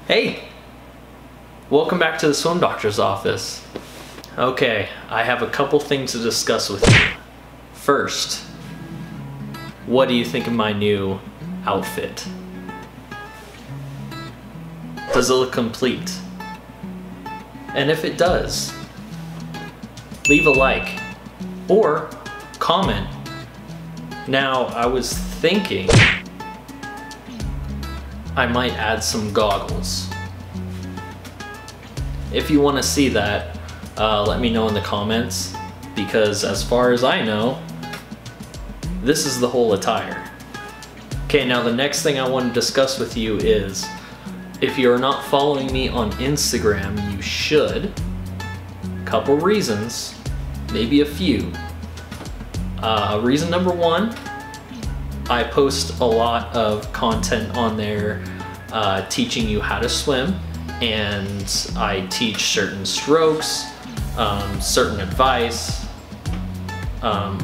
Hey! Welcome back to the Swim Doctor's office. Okay, I have a couple things to discuss with you. First, what do you think of my new outfit? Does it look complete? And if it does, leave a like or comment. Now, I was thinking I might add some goggles. If you want to see that, let me know in the comments, because as far as I know, this is the whole attire. Okay, now the next thing I want to discuss with you is, if you're not following me on Instagram, you should. Couple reasons, maybe a few. Reason number one, I post a lot of content on there teaching you how to swim, and I teach certain strokes, certain advice, a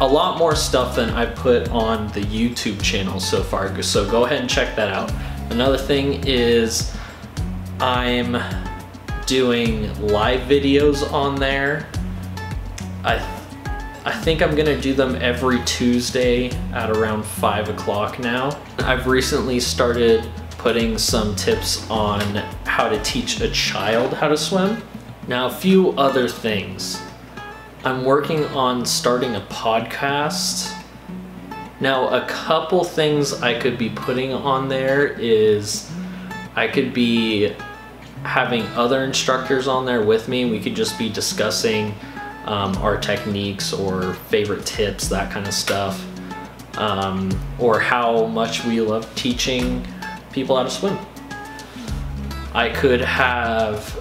lot more stuff than I put on the YouTube channel so far, so go ahead and check that out. Another thing is I'm doing live videos on there. I think I'm gonna do them every Tuesday at around 5 o'clock now. I've recently started putting some tips on how to teach a child how to swim. Now, a few other things. I'm working on starting a podcast. Now, a couple things I could be putting on there is I could be having other instructors on there with me. We could just be discussing our techniques or favorite tips, that kind of stuff, or how much we love teaching people how to swim. I could have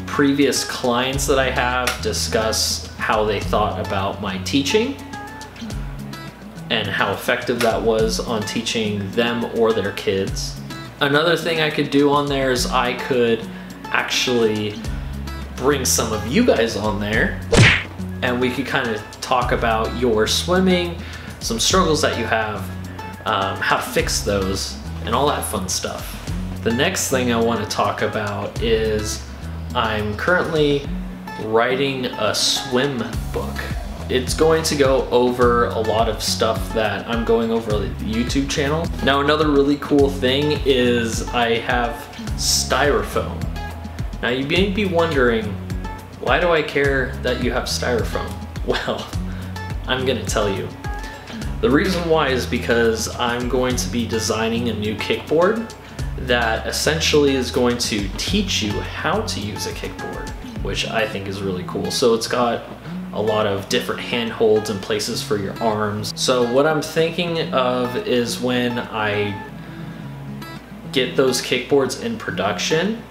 previous clients that I have discuss how they thought about my teaching and how effective that was on teaching them or their kids. Another thing I could do on there is I could actually bring some of you guys on there and we could kind of talk about your swimming, some struggles that you have, how to fix those, and all that fun stuff. The next thing I want to talk about is I'm currently writing a swim book. It's going to go over a lot of stuff that I'm going over on the YouTube channel. Now, another really cool thing is I have styrofoam. Now, you may be wondering, why do I care that you have styrofoam? Well, I'm gonna tell you. The reason why is because I'm going to be designing a new kickboard that essentially is going to teach you how to use a kickboard, which I think is really cool. So it's got a lot of different handholds and places for your arms. So what I'm thinking of is when I get those kickboards in production,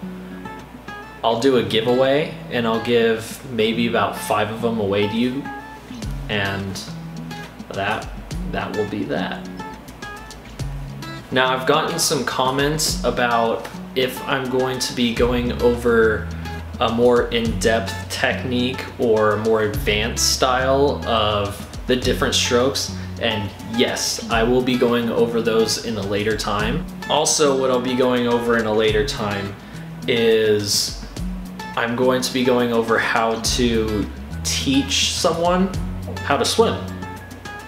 I'll do a giveaway and I'll give maybe about 5 of them away to you, and that will be that. Now, I've gotten some comments about if I'm going to be going over a more in-depth technique or a more advanced style of the different strokes, and yes, I will be going over those in a later time. Also, what I'll be going over in a later time is I'm going to be going over how to teach someone how to swim.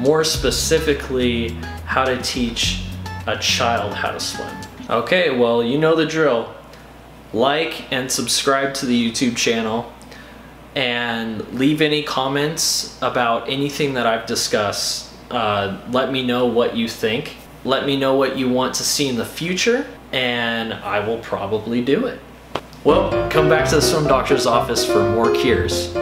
More specifically, how to teach a child how to swim. Okay, well, you know the drill. Like and subscribe to the YouTube channel, and leave any comments about anything that I've discussed. Let me know what you think. Let me know what you want to see in the future, and I will probably do it. Well, come back to the Swim Doctor's office for more cures.